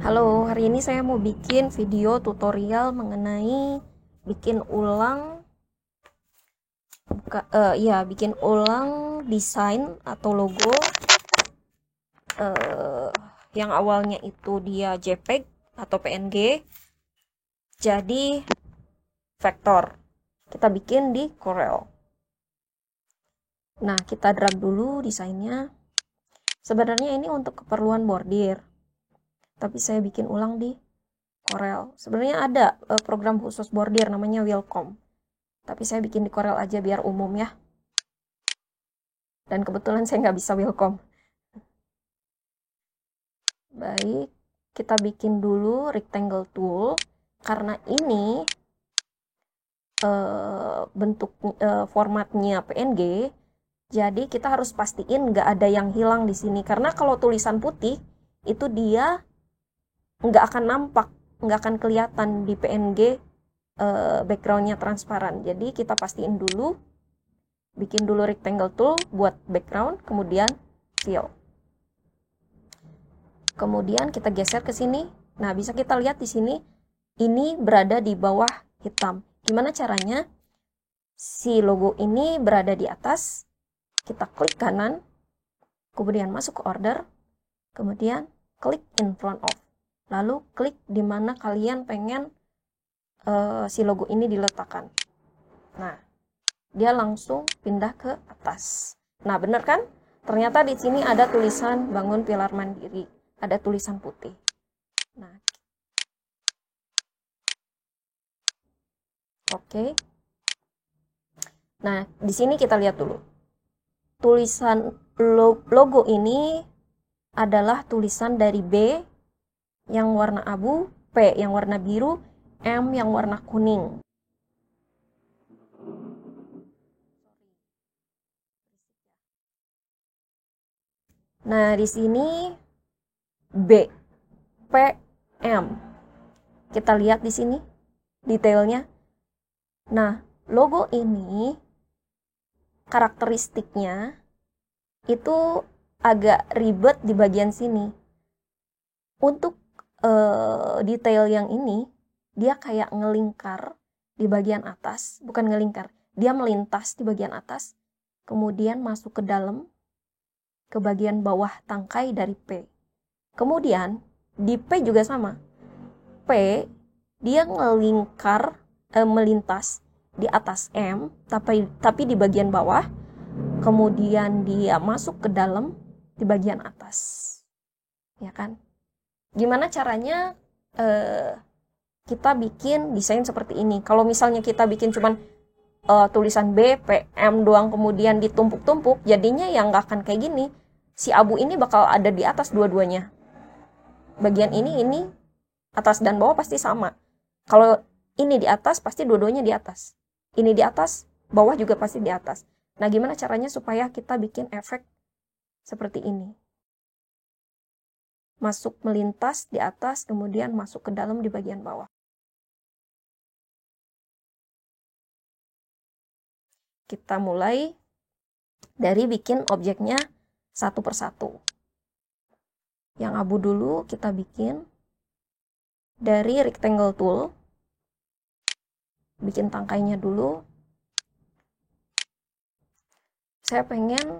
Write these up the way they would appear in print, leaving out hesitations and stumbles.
Halo, hari ini saya mau bikin video tutorial mengenai bikin ulang bikin ulang desain atau logo eh, yang awalnya itu dia JPEG atau PNG jadi vektor. Kita bikin di Corel. Nah, kita drag dulu desainnya. Sebenarnya ini untuk keperluan bordir, tapi saya bikin ulang di Corel. Sebenarnya ada program khusus bordir namanya Wilcom. Tapi saya bikin di Corel aja biar umum ya. Dan kebetulan saya nggak bisa Wilcom. Baik, kita bikin dulu rectangle tool. Karena ini bentuk formatnya PNG, jadi kita harus pastiin nggak ada yang hilang di sini. Karena kalau tulisan putih, itu dia nggak akan nampak, nggak akan kelihatan di PNG backgroundnya transparan. Jadi kita pastiin dulu, bikin dulu rectangle tool buat background, kemudian fill. Kemudian kita geser ke sini. Nah, bisa kita lihat di sini, ini berada di bawah hitam. Gimana caranya? Si logo ini berada di atas. Kita klik kanan, kemudian masuk ke order, kemudian klik in front of. Lalu klik di mana kalian pengen si logo ini diletakkan. Nah, dia langsung pindah ke atas. Nah, bener kan? Ternyata di sini ada tulisan bangun pilar mandiri. Ada tulisan putih. Nah, oke. Nah, di sini kita lihat dulu. Tulisan logo ini adalah tulisan dari B yang warna abu, P yang warna biru, M yang warna kuning. Nah, di sini B, P, M. Kita lihat di sini detailnya. Nah, logo ini karakteristiknya itu agak ribet di bagian sini. Untuk detail yang ini, dia kayak ngelingkar di bagian atas, bukan ngelingkar, dia melintas di bagian atas, kemudian masuk ke dalam, ke bagian bawah tangkai dari P. Kemudian, di P juga sama. P, dia ngelingkar, melintas di atas M, tapi di bagian bawah, kemudian dia masuk ke dalam di bagian atas. Ya kan? Gimana caranya kita bikin desain seperti ini? Kalau misalnya kita bikin cuman tulisan B, P, M doang kemudian ditumpuk-tumpuk, jadinya yang nggak akan kayak gini. Si abu ini bakal ada di atas dua-duanya. Bagian ini, atas dan bawah pasti sama. Kalau ini di atas, pasti dua-duanya di atas. Ini di atas, bawah juga pasti di atas. Nah, gimana caranya supaya kita bikin efek seperti ini? Masuk melintas di atas, kemudian masuk ke dalam di bagian bawah. Kita mulai dari bikin objeknya satu persatu. Yang abu dulu kita bikin dari rectangle tool. Bikin tangkainya dulu. Saya pengen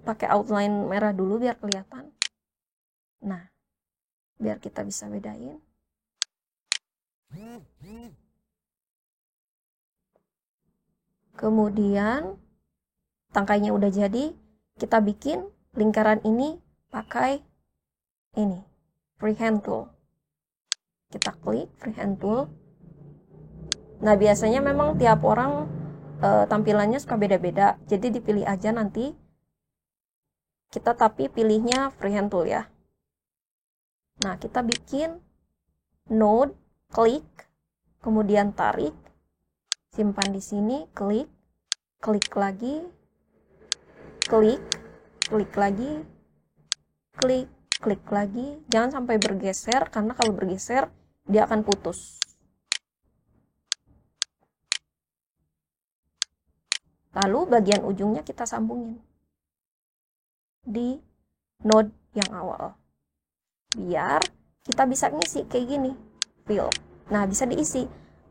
pakai outline merah dulu biar kelihatan. Nah, biar kita bisa bedain. Kemudian tangkainya udah jadi, kita bikin lingkaran ini pakai ini, freehand tool. Kita klik freehand tool. Nah, biasanya memang tiap orang tampilannya suka beda-beda, jadi dipilih aja nanti. Kita tapi pilihnya freehand tool ya. Nah, kita bikin node, klik, kemudian tarik, simpan di sini, klik, klik lagi, klik, klik lagi, klik, klik lagi. Jangan sampai bergeser, karena kalau bergeser dia akan putus. Lalu bagian ujungnya kita sambungin di node yang awal. Biar kita bisa ngisi kayak gini, fill. Nah, bisa diisi.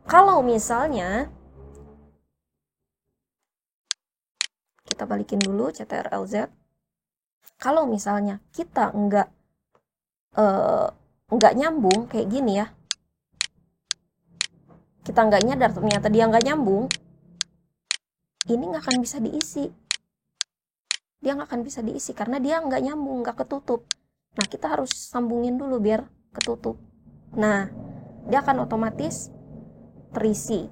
Kalau misalnya kita balikin dulu CTRL-Z. Kalau misalnya kita nggak nyambung kayak gini ya, kita nggak nyadar ternyata dia nggak nyambung, ini nggak akan bisa diisi. Dia nggak akan bisa diisi karena dia nggak nyambung, nggak ketutup. Nah, kita harus sambungin dulu biar ketutup. Nah, dia akan otomatis terisi.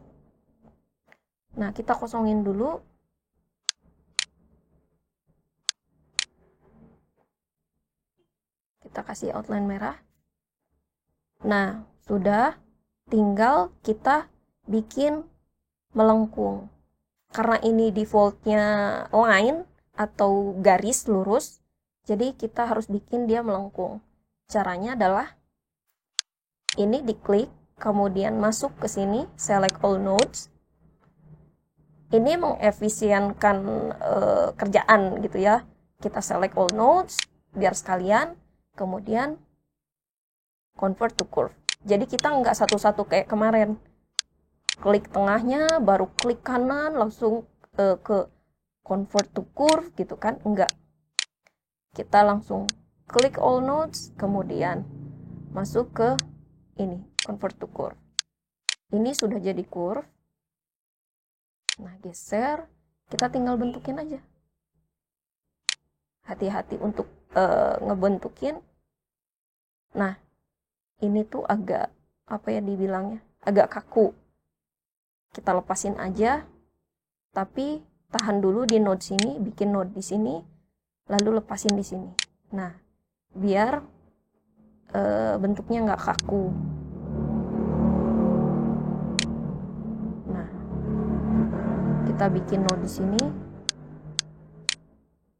Nah, kita kosongin dulu. Kita kasih outline merah. Nah, sudah. Tinggal kita bikin melengkung. Karena ini defaultnya line atau garis lurus, jadi kita harus bikin dia melengkung. Caranya adalah ini diklik, kemudian masuk ke sini, select all nodes. Ini mengefisienkan kerjaan gitu ya. Kita select all nodes biar sekalian, kemudian convert to curve. Jadi kita nggak satu-satu kayak kemarin. Klik tengahnya, baru klik kanan, langsung ke convert to curve gitu kan, enggak. Kita langsung klik all nodes, kemudian masuk ke ini, convert to curve. Ini sudah jadi curve. Nah, geser, kita tinggal bentukin aja. Hati-hati untuk ngebentukin. Nah, ini tuh agak, apa ya dibilangnya, agak kaku. Kita lepasin aja, tapi tahan dulu di node sini, bikin node di sini, lalu lepasin di sini. Nah, biar bentuknya nggak kaku. Nah, kita bikin node di sini,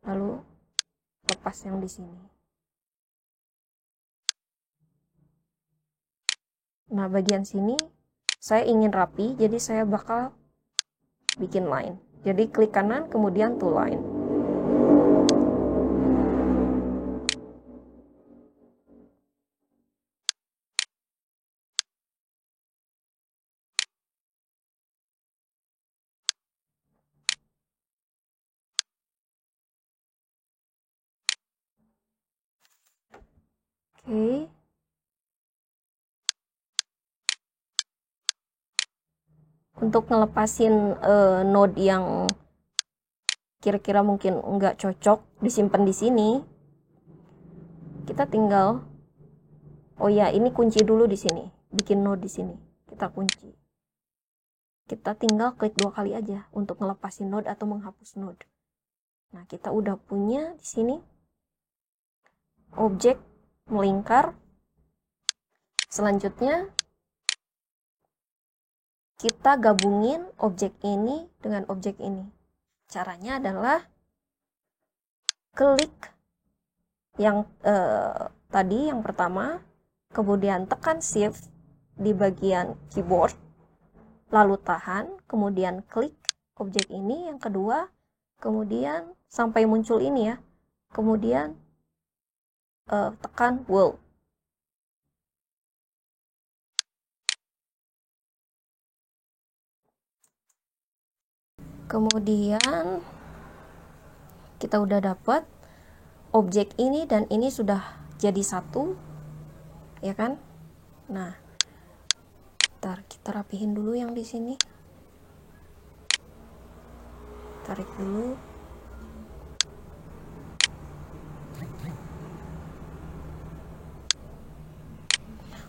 lalu lepas yang di sini. Nah, bagian sini saya ingin rapi, jadi saya bakal bikin line. Jadi klik kanan, kemudian to line. Oke. Untuk ngelepasin node yang kira-kira mungkin nggak cocok disimpan di sini, kita tinggal, oh ya, ini kunci dulu di sini, bikin node di sini, kita kunci. Kita tinggal klik 2 kali aja untuk ngelepasin node atau menghapus node. Nah, kita udah punya di sini objek melingkar. Selanjutnya kita gabungin objek ini dengan objek ini. Caranya adalah klik yang tadi yang pertama, kemudian tekan shift di bagian keyboard, lalu tahan, kemudian klik objek ini yang kedua, kemudian sampai muncul ini ya, kemudian tekan world. Kemudian kita udah dapat objek ini dan ini sudah jadi satu, ya kan? Nah, kita rapihin dulu yang di sini. Tarik dulu.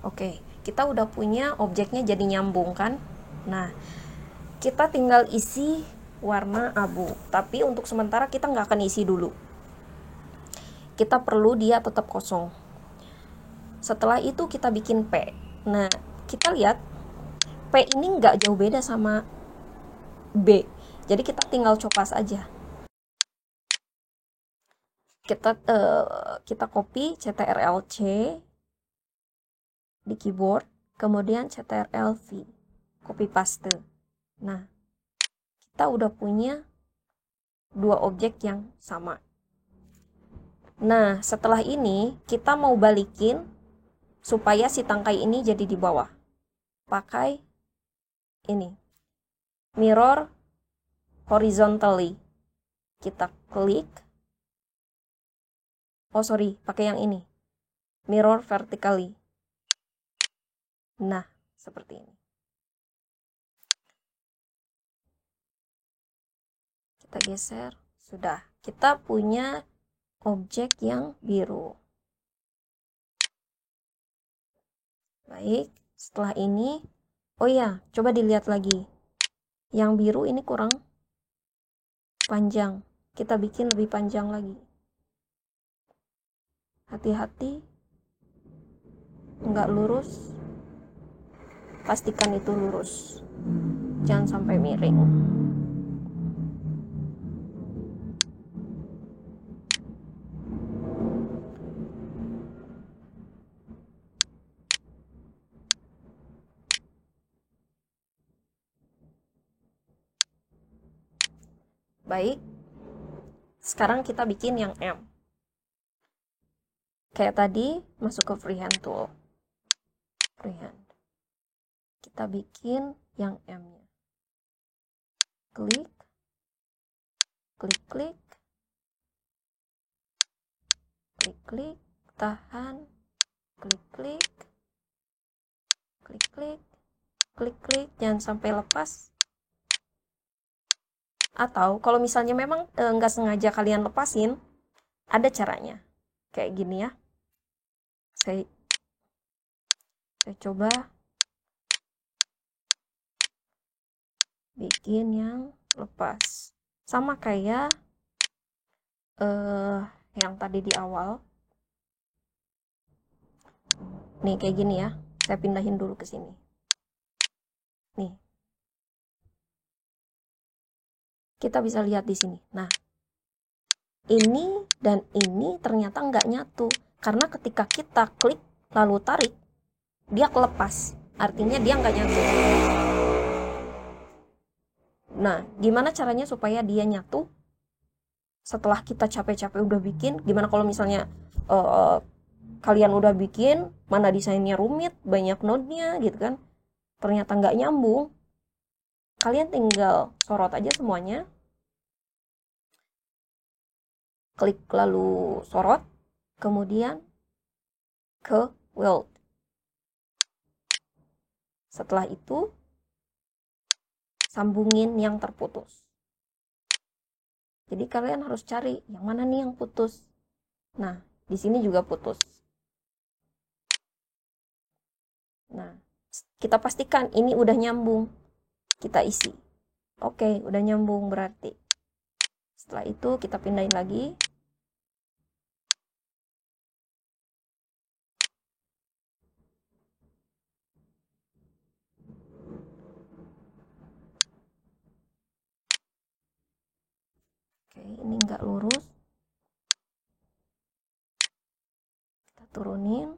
Oke, kita udah punya objeknya jadi nyambung kan? Nah, kita tinggal isi warna abu. Tapi untuk sementara kita nggak akan isi dulu. Kita perlu dia tetap kosong. Setelah itu kita bikin P. Nah, kita lihat P ini nggak jauh beda sama B. Jadi kita tinggal copas aja. Kita copy CTRL-C di keyboard, kemudian CTRL-V, copy paste. Nah, kita udah punya dua objek yang sama. Nah, setelah ini kita mau balikin supaya si tangkai ini jadi di bawah. Pakai ini, mirror horizontally. Kita klik. Oh sorry, pakai yang ini, mirror vertically. Nah, seperti ini. Kita geser. Sudah, kita punya objek yang biru. Baik, setelah ini, oh ya, coba dilihat lagi. Yang biru ini kurang panjang. Kita bikin lebih panjang lagi. Hati-hati, nggak lurus. Pastikan itu lurus. Jangan sampai miring. Baik, sekarang kita bikin yang M. Kayak tadi, masuk ke freehand tool. Freehand. Kita bikin yang M-nya. Klik, klik, klik, klik, klik, tahan, klik, klik, klik, klik, klik, klik, jangan sampai lepas. Atau kalau misalnya memang nggak sengaja kalian lepasin, ada caranya. Kayak gini ya. Saya coba bikin yang lepas. Sama kayak yang tadi di awal. Nih kayak gini ya. Saya pindahin dulu ke sini. Nih. Kita bisa lihat di sini. Nah, ini dan ini ternyata nggak nyatu. Karena ketika kita klik lalu tarik, dia kelepas. Artinya dia nggak nyatu. Nah, gimana caranya supaya dia nyatu? Setelah kita capek-capek udah bikin, gimana kalau misalnya kalian udah bikin, mana desainnya rumit, banyak node-nya gitu kan, ternyata nggak nyambung, kalian tinggal sorot aja semuanya, klik lalu sorot, kemudian ke weld. Setelah itu, sambungin yang terputus. Jadi kalian harus cari yang mana nih yang putus. Nah, di sini juga putus. Nah, kita pastikan ini udah nyambung. Kita isi. Oke, udah nyambung berarti. Setelah itu kita pindahin lagi. Oke, ini nggak lurus. Kita turunin.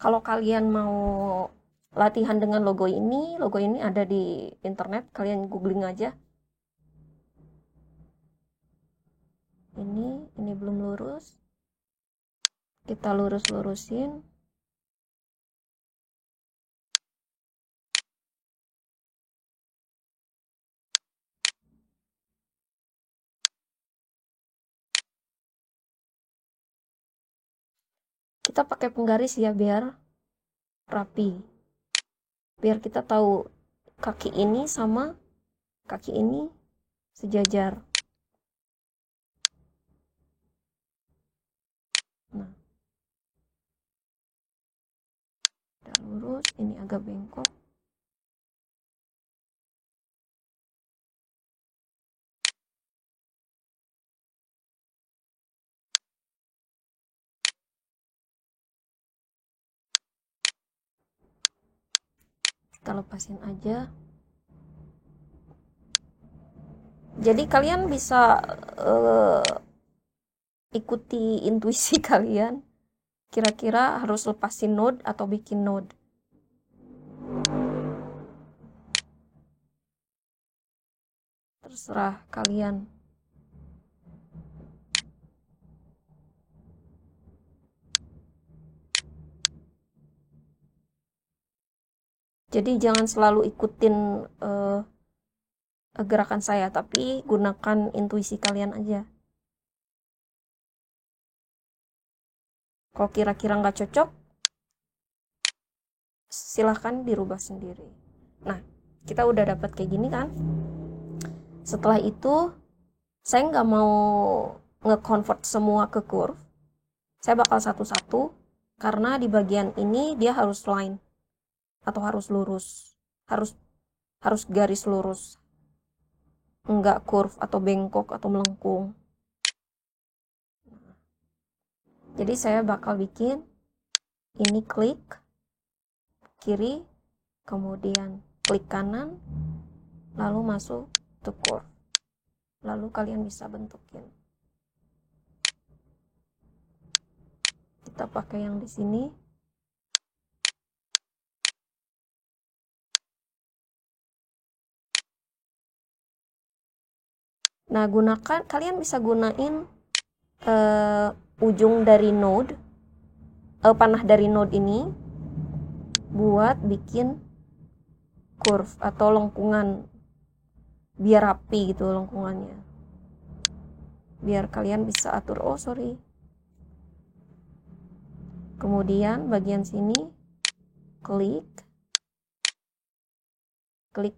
Kalau kalian mau latihan dengan logo ini ada di internet, kalian googling aja. Ini belum lurus. Kita lurus-lurusin. Kita pakai penggaris ya biar rapi. Biar kita tahu kaki ini sama kaki ini sejajar. Nah, udah lurus, ini agak bengkok. Kita lepasin aja. Jadi kalian bisa ikuti intuisi kalian. Kira-kira harus lepasin node atau bikin node. terserah kalian. Jadi jangan selalu ikutin gerakan saya, tapi gunakan intuisi kalian aja. Kalau kira-kira nggak cocok, silahkan dirubah sendiri. Nah, kita udah dapat kayak gini kan. Setelah itu, saya nggak mau nge-convert semua ke curve. Saya bakal satu-satu, karena di bagian ini dia harus line atau harus lurus, harus garis lurus, nggak curve atau bengkok atau melengkung. Jadi saya bakal bikin ini klik kiri, kemudian klik kanan, lalu masuk to curve. Lalu kalian bisa bentukin. Kita pakai yang di sini. Nah, kalian bisa gunain ujung dari node, panah dari node ini buat bikin curve atau lengkungan, biar rapi gitu lengkungannya. Biar kalian bisa atur. Oh, sorry. Kemudian bagian sini klik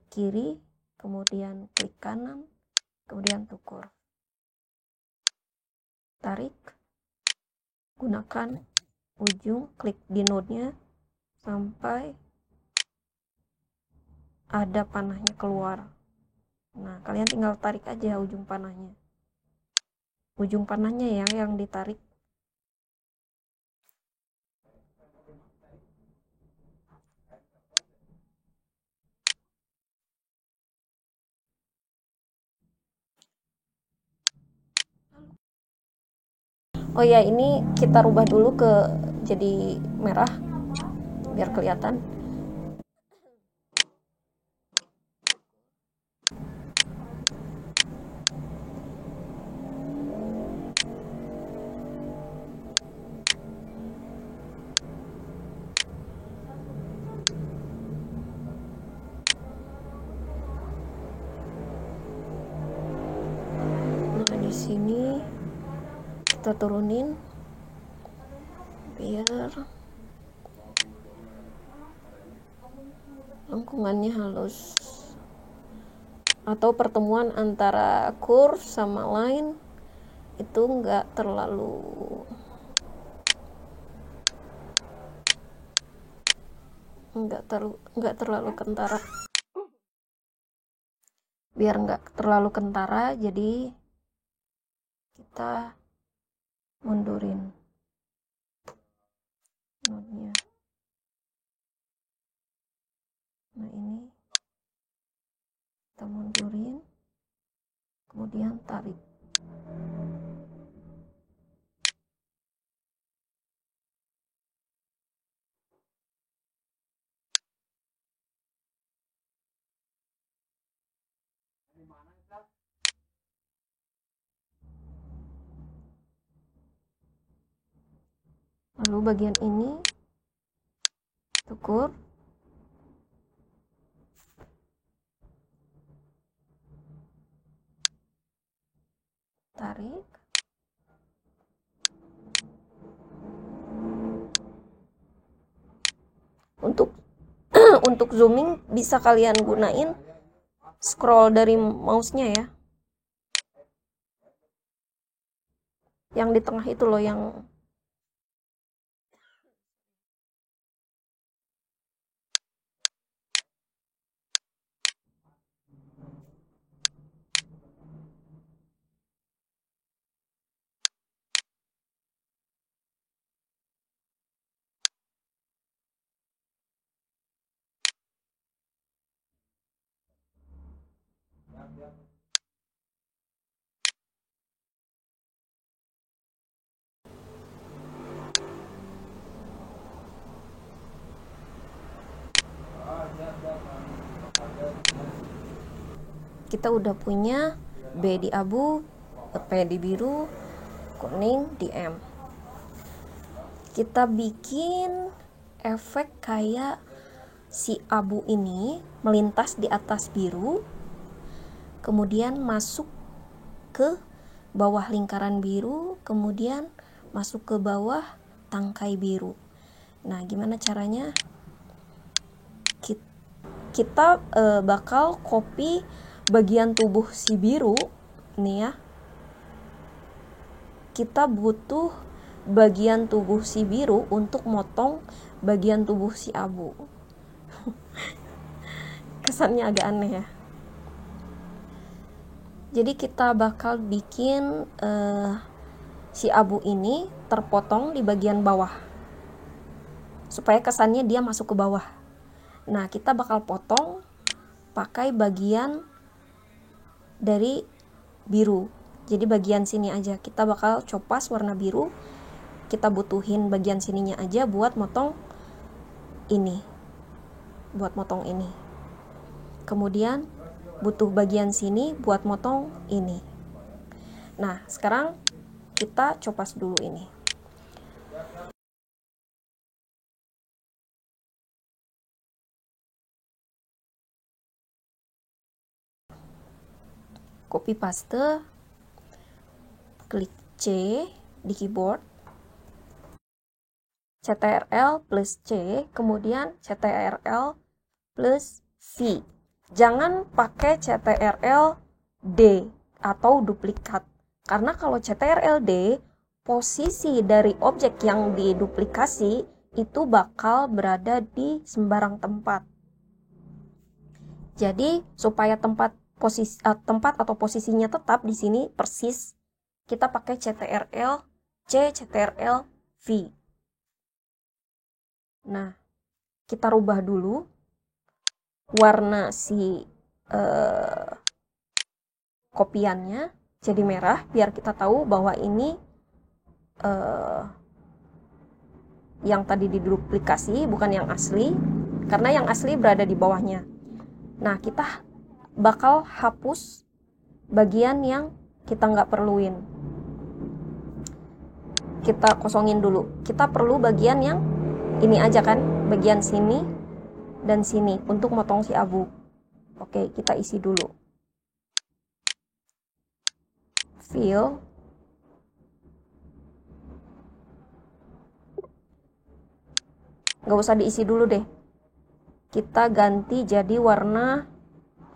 kiri, kemudian klik kanan, kemudian tukur. Tarik, gunakan ujung, klik di node-nya sampai ada panahnya keluar. Nah, kalian tinggal tarik aja ujung panahnya. Ujung panahnya ya yang ditarik. Oh ya, ini kita rubah dulu ke jadi merah biar kelihatan. Nah, di sini kita turunin biar lengkungannya halus, atau pertemuan antara curve sama line itu nggak terlalu kentara. Biar nggak terlalu kentara, jadi kita mundurin node-nya. Nah, ini kita mundurin, kemudian tarik. Lalu bagian ini tukur, tarik, untuk untuk zooming bisa kalian gunain scroll dari mouse-nya ya, yang di tengah itu loh, yang kita udah punya B di abu, P di biru, kuning di M. Kita bikin efek kayak si abu ini melintas di atas biru, kemudian masuk ke bawah lingkaran biru, kemudian masuk ke bawah tangkai biru. Nah, gimana caranya? Kita bakal copy bagian tubuh si biru nih ya. Kita butuh bagian tubuh si biru untuk motong bagian tubuh si abu. Kesannya agak aneh ya. Jadi kita bakal bikin si abu ini terpotong di bagian bawah supaya kesannya dia masuk ke bawah. Nah, kita bakal potong pakai bagian dari biru. Jadi bagian sini aja kita bakal copas warna biru. Kita butuhin bagian sininya aja buat motong ini. Kemudian butuh bagian sini buat motong ini. Nah, sekarang kita copas dulu ini. Copy paste, klik C di keyboard, CTRL plus C, kemudian CTRL plus V. Jangan pakai CTRL D atau duplikat, karena kalau CTRL D, posisi dari objek yang diduplikasi itu bakal berada di sembarang tempat. Jadi supaya tempat atau posisinya tetap di sini persis, kita pakai CTRL C, CTRL V. Nah, kita rubah dulu warna si kopiannya jadi merah biar kita tahu bahwa ini yang tadi diduplikasi, bukan yang asli, karena yang asli berada di bawahnya. Nah, kita bakal hapus bagian yang kita nggak perluin. Kita kosongin dulu. Kita perlu bagian yang ini aja kan, bagian sini dan sini untuk motong si abu. Oke, kita isi dulu. Fill. Nggak usah diisi dulu deh. Kita ganti jadi warna,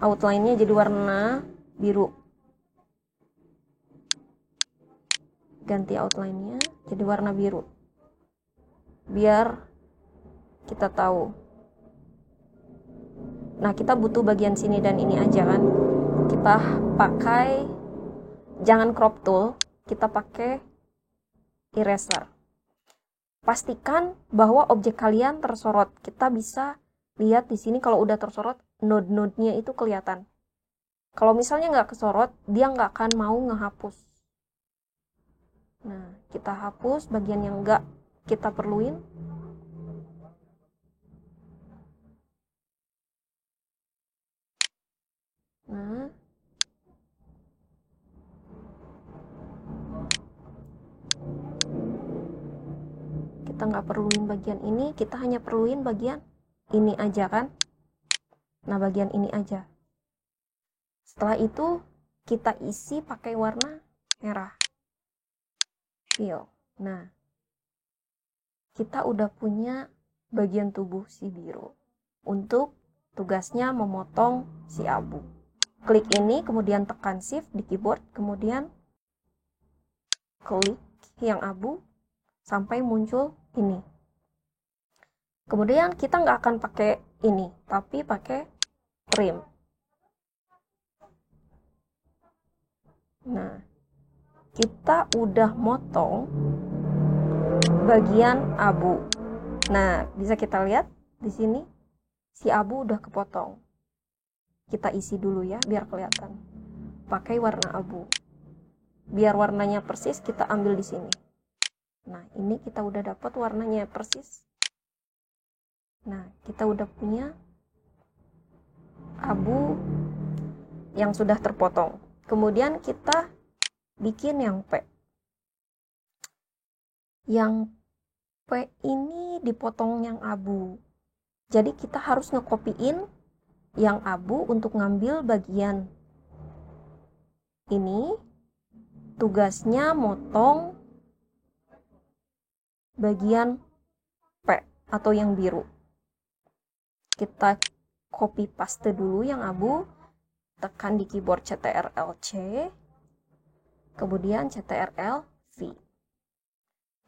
outline-nya jadi warna biru. Ganti outline-nya jadi warna biru. Biar kita tahu. Nah, kita butuh bagian sini dan ini aja kan. Kita pakai, jangan crop tool, kita pakai eraser. Pastikan bahwa objek kalian tersorot. Kita bisa lihat di sini kalau udah tersorot, node-node-nya itu kelihatan. Kalau misalnya nggak kesorot, dia nggak akan mau ngehapus. Nah, kita hapus bagian yang nggak kita perluin. Nah, kita nggak perluin bagian ini, kita hanya perluin bagian ini aja kan. Nah, bagian ini aja. Setelah itu kita isi pakai warna merah. Fill. Nah, kita udah punya bagian tubuh si biru untuk tugasnya memotong si abu. Klik ini, kemudian tekan shift di keyboard, kemudian klik yang abu sampai muncul ini. Kemudian kita nggak akan pakai ini, tapi pakai trim. Nah, kita udah motong bagian abu. Nah, bisa kita lihat di sini si abu udah kepotong. Kita isi dulu ya biar kelihatan. Pakai warna abu. Biar warnanya persis kita ambil di sini. Nah, ini kita udah dapat warnanya persis. Nah, kita udah punya abu yang sudah terpotong. Kemudian kita bikin yang P. Yang P ini dipotong yang abu. Jadi kita harus ngekopiin yang abu untuk ngambil bagian ini. Tugasnya motong bagian P atau yang biru. Kita copy paste dulu yang abu, tekan di keyboard CTRL-C, kemudian CTRL-V.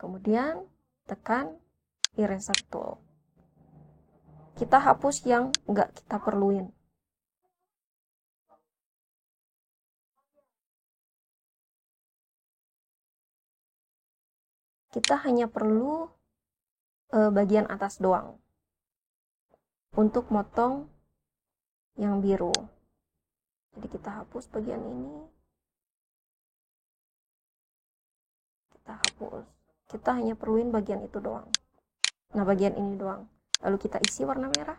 Kemudian tekan eraser tool. Kita hapus yang nggak kita perluin. Kita hanya perlu bagian atas doang untuk motong yang biru. Jadi kita hapus bagian ini. Kita hapus. Kita hanya perluin bagian itu doang. Nah, bagian ini doang. Lalu kita isi warna merah.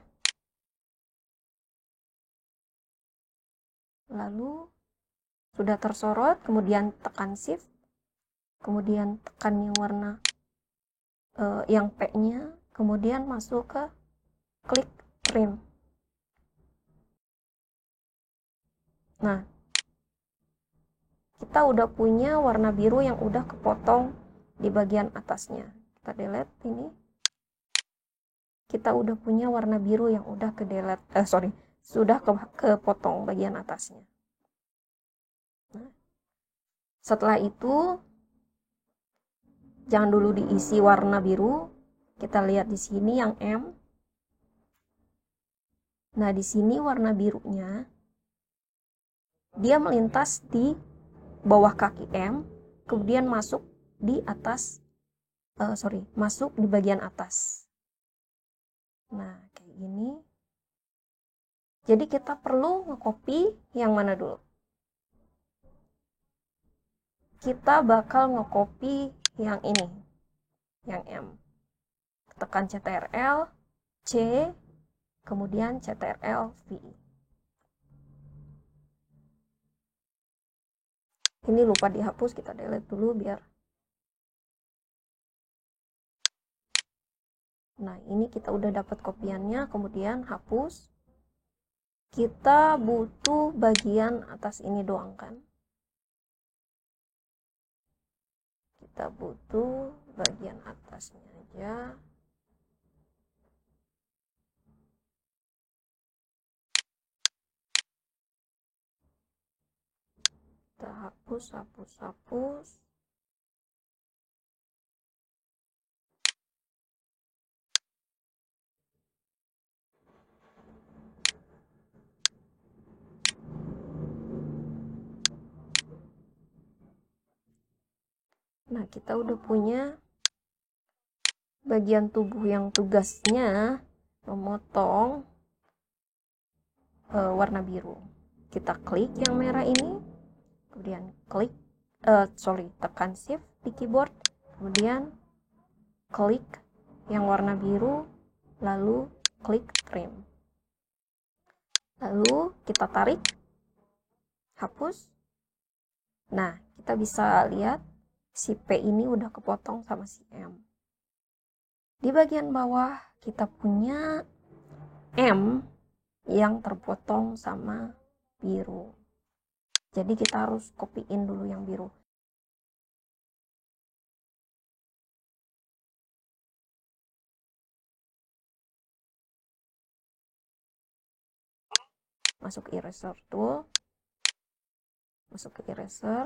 Lalu sudah tersorot, kemudian tekan shift, kemudian tekan yang warna yang P-nya, kemudian masuk ke klik print. Nah, kita udah punya warna biru yang udah kepotong di bagian atasnya. Kita delete ini. Kita udah punya warna biru yang udah sudah kepotong bagian atasnya. Nah, setelah itu jangan dulu diisi warna biru. Kita lihat di sini yang M. Nah, di sini warna birunya dia melintas di bawah kaki M, kemudian masuk di atas, masuk di bagian atas. Nah, kayak gini. Jadi kita perlu nge-copy yang mana dulu? Kita bakal nge-copy yang ini, yang M. Tekan CTRL, C, kemudian CTRL, V. Ini lupa dihapus, kita delete dulu biar. Nah, ini kita udah dapat kopiannya, kemudian hapus. Kita butuh bagian atas ini doang kan? Kita butuh bagian atasnya aja. Kita hapus. Nah, kita udah punya bagian tubuh yang tugasnya memotong warna biru. Kita klik yang merah ini, kemudian tekan shift di keyboard, kemudian klik yang warna biru, lalu klik trim. Lalu kita tarik, hapus. Nah, kita bisa lihat si P ini udah kepotong sama si M. Di bagian bawah kita punya M yang terpotong sama biru. Jadi kita harus copyin dulu yang biru. Masuk ke eraser tool. Masuk ke eraser.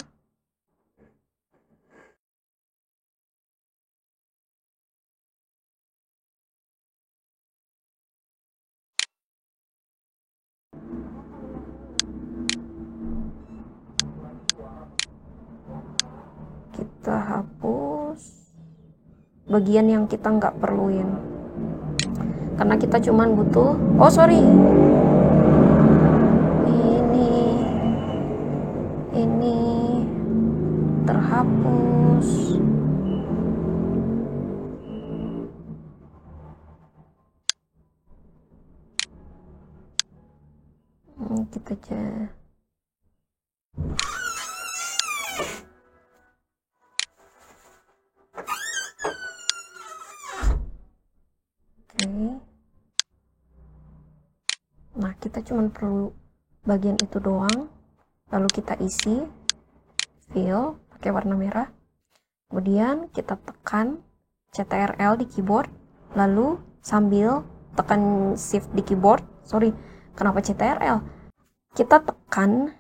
Kita hapus bagian yang kita nggak perluin. Karena kita cuman butuh, ini terhapus. Kita aja Nah, kita cuma perlu bagian itu doang. Lalu kita isi fill pakai warna merah. Kemudian kita tekan CTRL di keyboard. Lalu sambil tekan shift di keyboard. Sorry, kenapa CTRL? Kita tekan,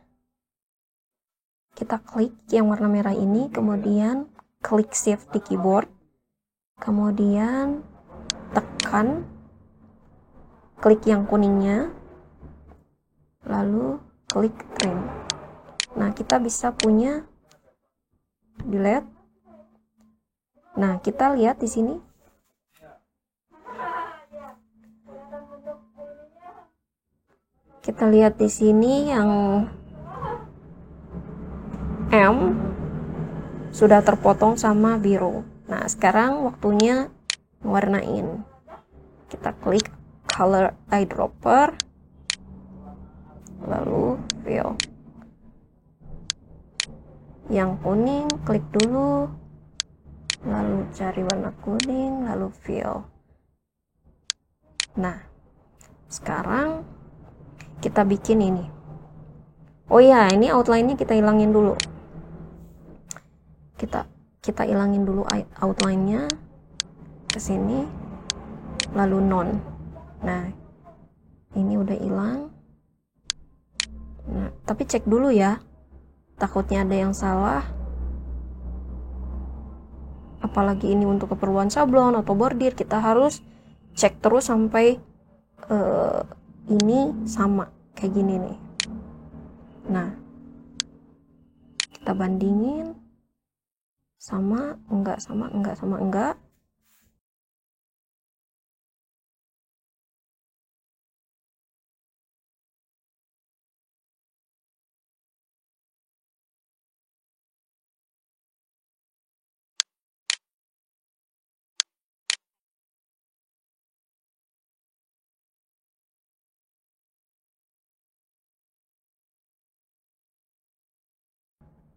kita klik yang warna merah ini. Kemudian klik shift di keyboard. Kemudian tekan, klik yang kuningnya. Lalu klik trim. Nah, kita bisa punya delete. Nah, kita lihat di sini. Kita lihat di sini yang M sudah terpotong sama biru. Nah, sekarang waktunya warnain. Kita klik color eyedropper. Lalu fill. Yang kuning klik dulu, lalu cari warna kuning, lalu fill. Nah, sekarang kita bikin ini. Oh ya, ini outline-nya kita hilangin dulu. Kita hilangin dulu outline-nya ke sini, lalu none. Nah, ini udah hilang. Nah, tapi cek dulu ya, takutnya ada yang salah. Apalagi ini untuk keperluan sablon atau bordir, kita harus cek terus sampai ini sama kayak gini nih. Nah, kita bandingin sama enggak, sama enggak, sama enggak.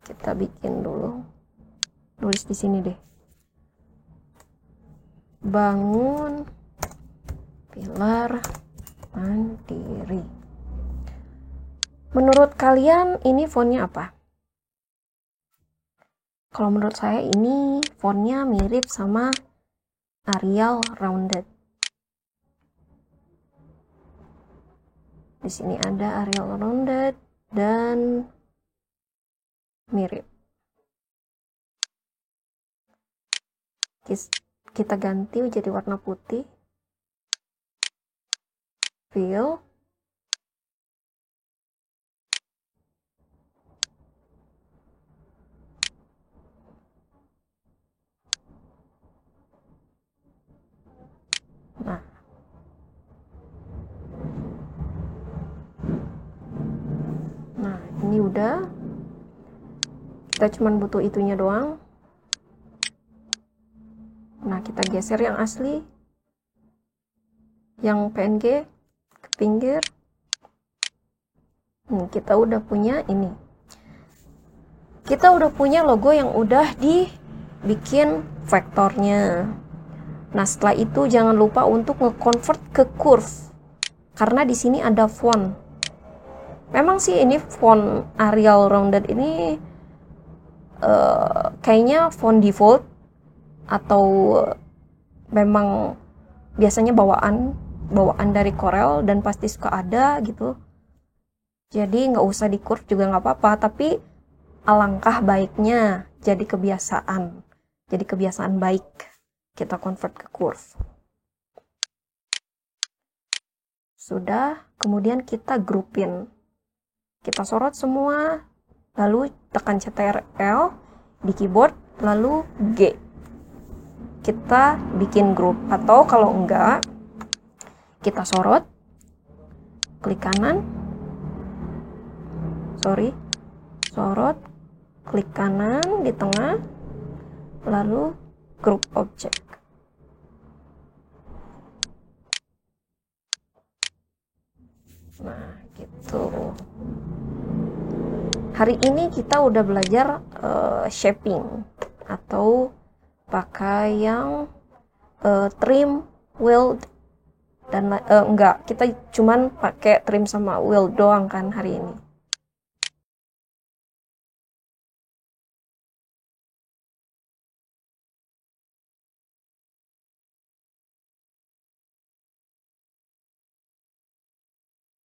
Kita bikin dulu, tulis di sini deh, bangun pilar mandiri. Menurut kalian ini fontnya apa? Kalau menurut saya ini fontnya mirip sama Arial Rounded. Di sini ada Arial Rounded dan mirip. Kita ganti jadi warna putih. Fill. Nah, ini udah. Kita cuma butuh itunya doang. Nah, kita geser yang asli, yang PNG ke pinggir. Kita udah punya ini. Kita udah punya logo yang udah dibikin vektornya. Nah, setelah itu jangan lupa untuk nge-convert ke curve. Karena di sini ada font. Memang sih ini font Arial Rounded ini kayaknya font default atau memang biasanya bawaan dari Corel dan pasti suka ada gitu. Jadi nggak usah di curve juga nggak apa-apa, tapi alangkah baiknya jadi kebiasaan baik kita convert ke curve. Sudah, kemudian kita groupin. Kita sorot semua, lalu tekan CTRL di keyboard, lalu G. Kita bikin group, atau kalau enggak, kita sorot, klik kanan, sorot, klik kanan di tengah, lalu group object. Nah, gitu. Hari ini kita udah belajar shaping atau pakai yang trim, weld, dan enggak, kita cuman pakai trim sama weld doang kan hari ini.